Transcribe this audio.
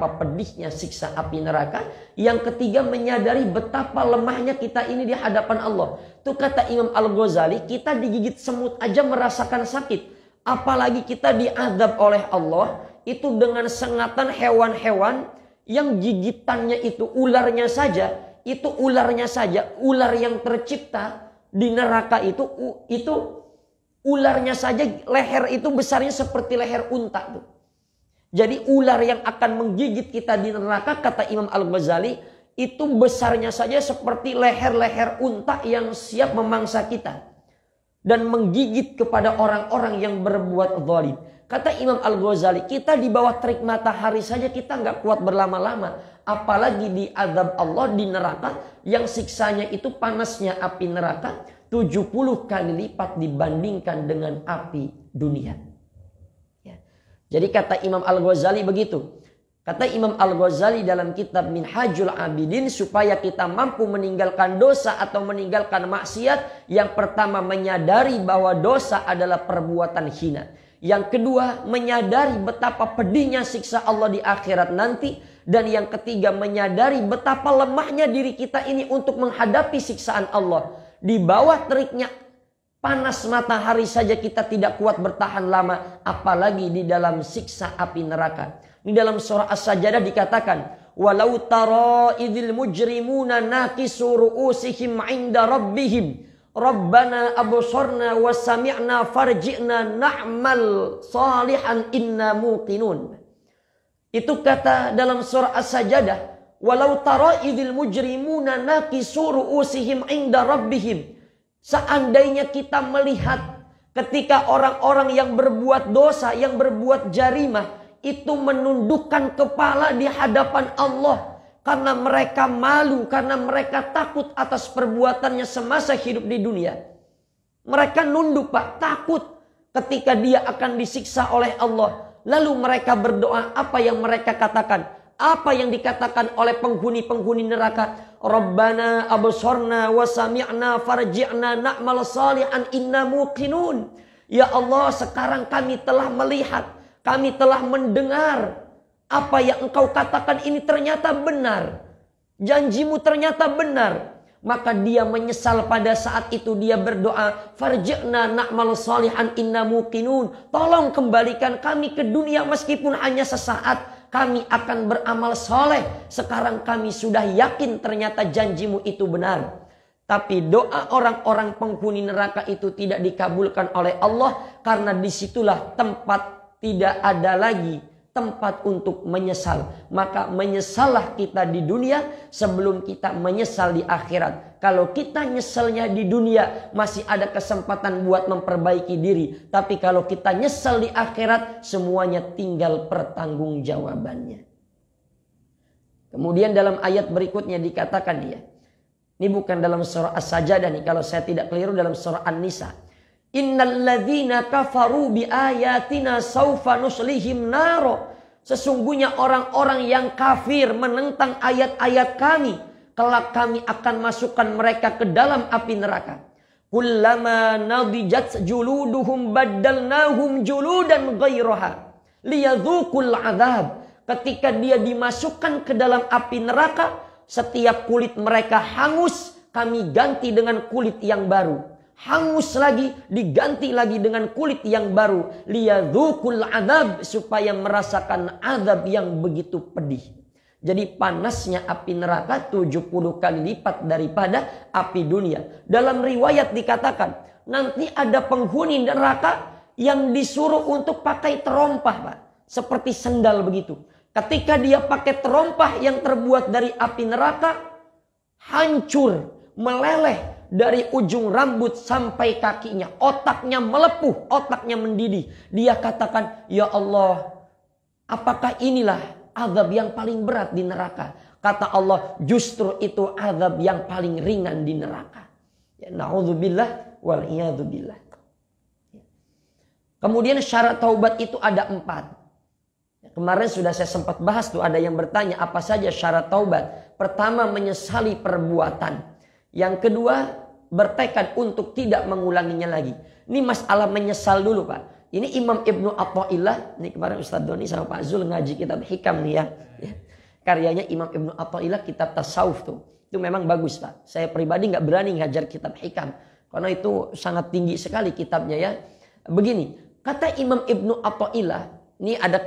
pedihnya siksa api neraka. Yang ketiga, menyadari betapa lemahnya kita ini di hadapan Allah. Itu kata Imam Al-Ghazali, kita digigit semut aja merasakan sakit. Apalagi kita diazab oleh Allah itu dengan sengatan hewan-hewan yang gigitannya itu ularnya saja. Itu ularnya saja, ular yang tercipta di neraka itu ularnya saja leher itu besarnya seperti leher unta tuh. Jadi ular yang akan menggigit kita di neraka, kata Imam Al-Ghazali, itu besarnya saja seperti leher-leher unta yang siap memangsa kita. Dan menggigit kepada orang-orang yang berbuat zalim. Kata Imam Al-Ghazali, kita di bawah terik matahari saja kita nggak kuat berlama-lama. Apalagi di azab Allah di neraka yang siksanya itu panasnya api neraka 70 kali lipat dibandingkan dengan api dunia. Jadi kata Imam Al-Ghazali begitu. Kata Imam Al-Ghazali dalam kitab Minhajul Abidin, supaya kita mampu meninggalkan dosa atau meninggalkan maksiat, yang pertama menyadari bahwa dosa adalah perbuatan hina. Yang kedua, menyadari betapa pedihnya siksa Allah di akhirat nanti. Dan yang ketiga, menyadari betapa lemahnya diri kita ini untuk menghadapi siksaan Allah. Di bawah teriknya panas matahari saja kita tidak kuat bertahan lama, apalagi di dalam siksa api neraka. Di dalam surah As-Sajdah dikatakan, walau tara idzil mujrimuna nakisu ru'usihim 'inda rabbihim rabbana absarna wa sami'na farji'na na'mal salihan inna muqinun. Itu kata dalam surah As-Sajdah, walau tara idzil mujrimuna nakisu ru'usihim 'inda rabbihim. Seandainya kita melihat ketika orang-orang yang berbuat dosa, yang berbuat jarimah, itu menundukkan kepala di hadapan Allah. Karena mereka malu, karena mereka takut atas perbuatannya semasa hidup di dunia. Mereka nunduk, Pak, takut ketika dia akan disiksa oleh Allah. Lalu mereka berdoa, apa yang mereka katakan? Apa yang dikatakan oleh penghuni-penghuni neraka? Rabbana absarna wa sami'na farji'na na'mal salihan inna muqinun. Ya Allah, sekarang kami telah melihat, kami telah mendengar. Apa yang engkau katakan ini ternyata benar. Janjimu ternyata benar. Maka dia menyesal pada saat itu, dia berdoa, farji'na na'mal salihan inna muqinun. Tolong kembalikan kami ke dunia meskipun hanya sesaat. Kami akan beramal soleh. Sekarang kami sudah yakin ternyata janjimu itu benar. Tapi doa orang-orang penghuni neraka itu tidak dikabulkan oleh Allah. Karena disitulah tempat tidak ada lagi tempat untuk menyesal. Maka menyesallah kita di dunia sebelum kita menyesal di akhirat. Kalau kita nyesalnya di dunia masih ada kesempatan buat memperbaiki diri. Tapi kalau kita nyesal di akhirat, semuanya tinggal pertanggungjawabannya. Kemudian dalam ayat berikutnya dikatakan dia. Ini bukan dalam surah As-Sajdah nih, kalau saya tidak keliru dalam surah An-Nisa. Innal ladzina kafaru bi ayatina saufa nuslihim naro. Sesungguhnya orang-orang yang kafir menentang ayat-ayat kami, kelak kami akan masukkan mereka ke dalam api neraka. Kullama nadijat juluduhum baddalnahum juludan ghairaha liyadzuqul adzab. Ketika dia dimasukkan ke dalam api neraka, setiap kulit mereka hangus, kami ganti dengan kulit yang baru. Hangus lagi, diganti lagi dengan kulit yang baru. Liyadzuqul adzab, supaya merasakan azab yang begitu pedih. Jadi panasnya api neraka 70 kali lipat daripada api dunia. Dalam riwayat dikatakan, nanti ada penghuni neraka yang disuruh untuk pakai terompah, Pak. Seperti sendal begitu. Ketika dia pakai terompah yang terbuat dari api neraka, hancur, meleleh dari ujung rambut sampai kakinya. Otaknya melepuh, otaknya mendidih. Dia katakan, ya Allah, apakah inilah azab yang paling berat di neraka? Kata Allah, justru itu azab yang paling ringan di neraka. Ya, na'udzubillah wal iyadzubillah. Kemudian syarat taubat itu ada 4. Kemarin sudah saya sempat bahas tuh, ada yang bertanya apa saja syarat taubat. Pertama, menyesali perbuatan. Yang kedua, bertekad untuk tidak mengulanginya lagi. Ini masalah menyesal dulu, Pak. Ini Imam Ibnu Athaillah. Ini kemarin Ustadz Doni sama Pak Zul ngaji kitab hikam nih ya. Karyanya Imam Ibnu Athaillah, kitab tasawuf tuh. Itu memang bagus Pak. Saya pribadi nggak berani ngajar kitab hikam. Karena itu sangat tinggi sekali kitabnya ya. Begini, kata Imam Ibnu Athaillah. Ini ada